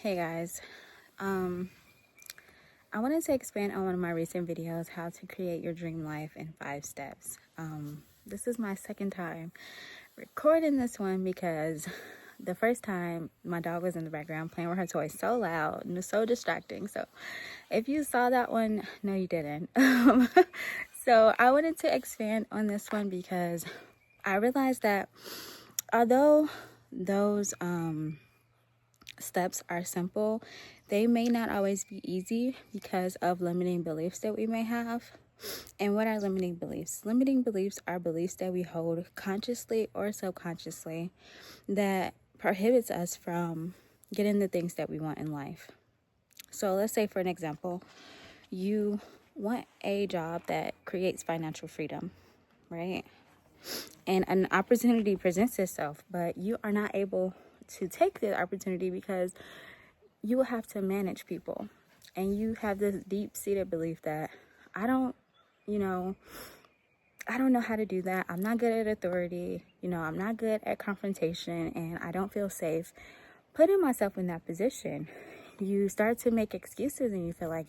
Hey guys, I wanted to expand on one of my recent videos, how to create your dream life in 5 steps. This is my second time recording this one because the first time my dog was in the background playing with her toys so loud and it was so distracting. So if you saw that one, no you didn't. So I wanted to expand on this one because I realized that although those steps are simple, they may not always be easy because of limiting beliefs that we may have. And what are limiting beliefs? Limiting beliefs are beliefs that we hold consciously or subconsciously that prohibits us from getting the things that we want in life. So let's say, for an example, you want a job that creates financial freedom, right? And an opportunity presents itself, but you are not able to take the opportunity because you will have to manage people. And you have this deep-seated belief that I don't know how to do that. I'm not good at authority. I'm not good at confrontation, and I don't feel safe putting myself in that position. You start to make excuses and you feel like,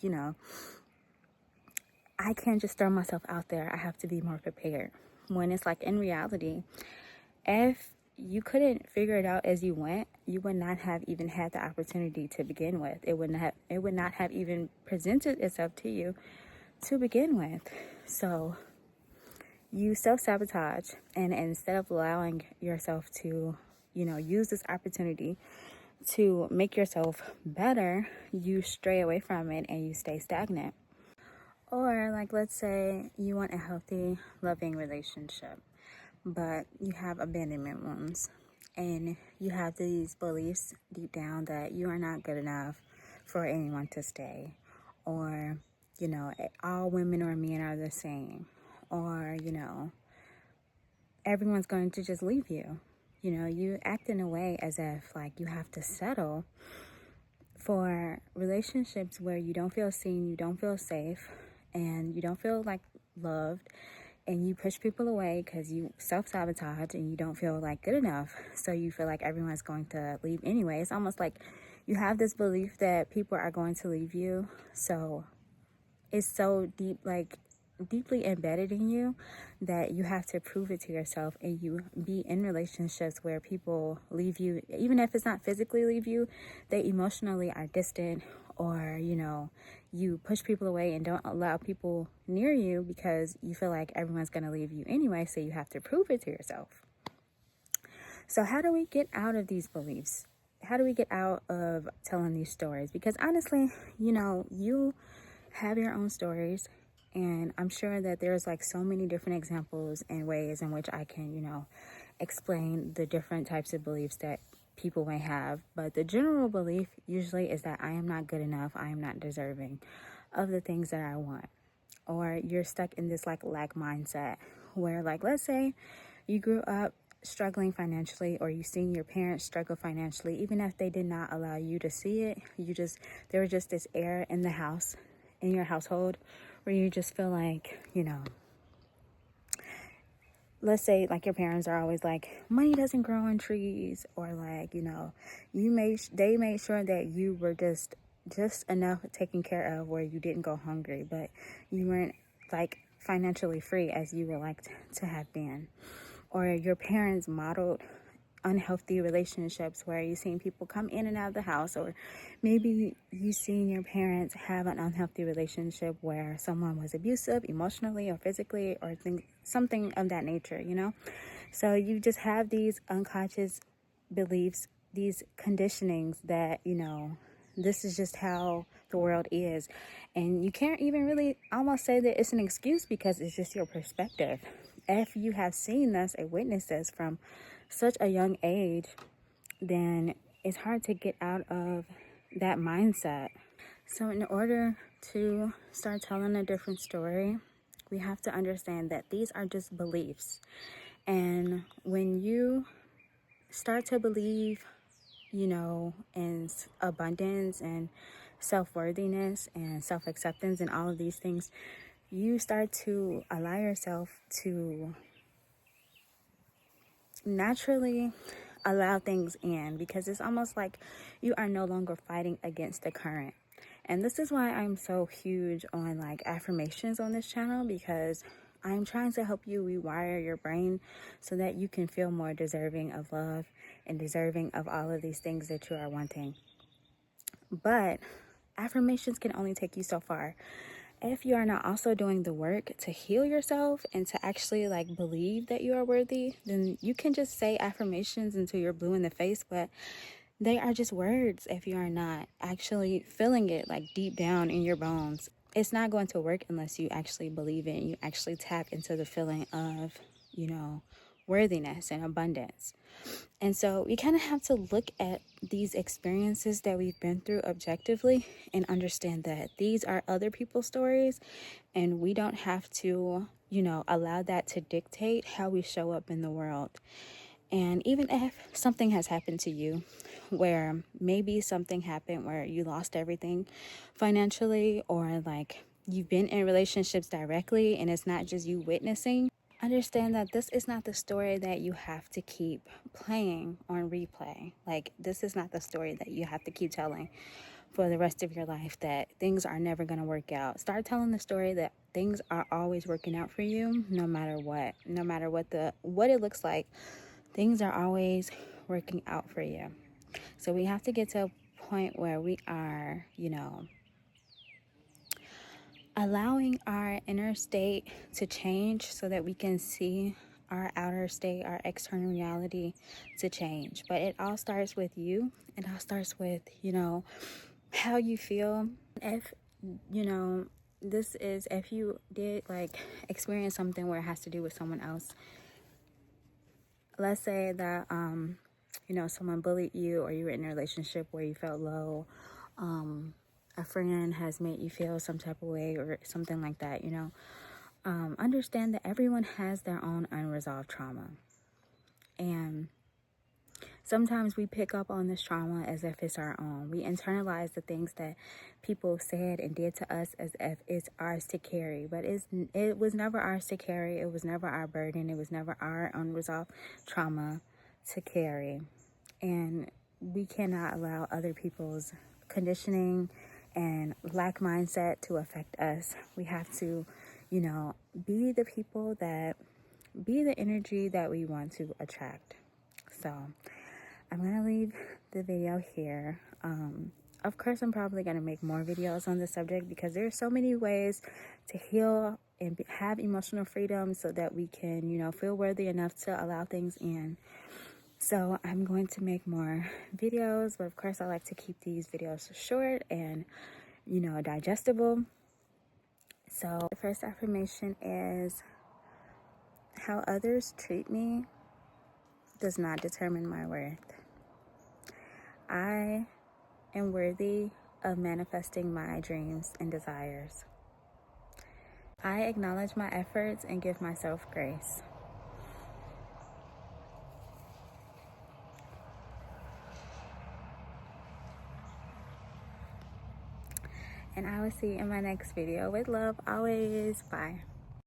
I can't just throw myself out there. I have to be more prepared. When it's like, in reality, if you couldn't figure it out as you went, you would not have even had the opportunity to begin with. It would not have even presented itself to you to begin with. So you self-sabotage, and instead of allowing yourself to, use this opportunity to make yourself better, you stray away from it and you stay stagnant. Or like, let's say you want a healthy, loving relationship, but you have abandonment wounds and you have these beliefs deep down that you are not good enough for anyone to stay, or all women or men are the same, or everyone's going to just leave you. You act in a way as if like you have to settle for relationships where you don't feel seen, you don't feel safe, and you don't feel like loved, and you push people away because you self-sabotage and you don't feel like good enough. So you feel like everyone's going to leave anyway. It's almost like you have this belief that people are going to leave you. So it's so deep, like deeply embedded in you, that you have to prove it to yourself, and you be in relationships where people leave you, even if it's not physically leave you, they emotionally are distant, or you push people away and don't allow people near you because you feel like everyone's going to leave you anyway, so you have to prove it to yourself. So how do we get out of these beliefs? How do we get out of telling these stories? Because honestly, you have your own stories, and I'm sure that there's like so many different examples and ways in which I can, explain the different types of beliefs that people may have. But the general belief usually is that I am not good enough, I am not deserving of the things that I want. Or you're stuck in this like lack mindset where, like, let's say you grew up struggling financially, or you seen your parents struggle financially, even if they did not allow you to see it. There was just this air in the house, in your household, where you just feel like, let's say like your parents are always like, money doesn't grow on trees, or like, they made sure that you were just enough taken care of where you didn't go hungry, but you weren't like financially free as you would like to have been. Or your parents modeled unhealthy relationships where you've seen people come in and out of the house, or maybe you've seen your parents have an unhealthy relationship where someone was abusive emotionally or physically, or something of that nature, So you just have these unconscious beliefs, these conditionings that, this is just how the world is. And you can't even really almost say that it's an excuse, because it's just your perspective. If you have seen this and witnessed this from such a young age, then it's hard to get out of that mindset. So in order to start telling a different story, we have to understand that these are just beliefs. And when you start to believe, in abundance and self-worthiness and self-acceptance and all of these things, you start to allow yourself to naturally allow things in, because it's almost like you are no longer fighting against the current. And this is why I'm so huge on like affirmations on this channel, because I'm trying to help you rewire your brain so that you can feel more deserving of love and deserving of all of these things that you are wanting. But affirmations can only take you so far. If you are not also doing the work to heal yourself and to actually like believe that you are worthy, then you can just say affirmations until you're blue in the face, but they are just words if you are not actually feeling it like deep down in your bones. It's not going to work unless you actually believe it and you actually tap into the feeling of, worthiness and abundance. And so we kind of have to look at these experiences that we've been through objectively and understand that these are other people's stories, and we don't have to, allow that to dictate how we show up in the world. And even if something has happened to you, where maybe something happened where you lost everything financially, or like you've been in relationships directly and it's not just you witnessing, understand that this is not the story that you have to keep playing on replay. Like, this is not the story that you have to keep telling for the rest of your life, that things are never going to work out. Start telling the story that things are always working out for you, no matter what. No matter what it looks like, things are always working out for you. So we have to get to a point where we are, allowing our inner state to change so that we can see our outer state, our external reality to change. But it all starts with you. It all starts with, how you feel. If, if you did like experience something where it has to do with someone else, let's say that, someone bullied you, or you were in a relationship where you felt low, a friend has made you feel some type of way or something like that, understand that everyone has their own unresolved trauma. And sometimes we pick up on this trauma as if it's our own. We internalize the things that people said and did to us as if it's ours to carry. But it was never ours to carry. It was never our burden. It was never our unresolved trauma to carry. And we cannot allow other people's conditioning and lack mindset to affect us. We have to, be the energy that we want to attract. So I'm going to leave the video here. Of course, I'm probably going to make more videos on this subject, because there are so many ways to heal and have emotional freedom so that we can, feel worthy enough to allow things in. So I'm going to make more videos, but of course I like to keep these videos short and, digestible. So the first affirmation is, how others treat me does not determine my worth. I am worthy of manifesting my dreams and desires. I acknowledge my efforts and give myself grace. And I will see you in my next video. With love, always. Bye.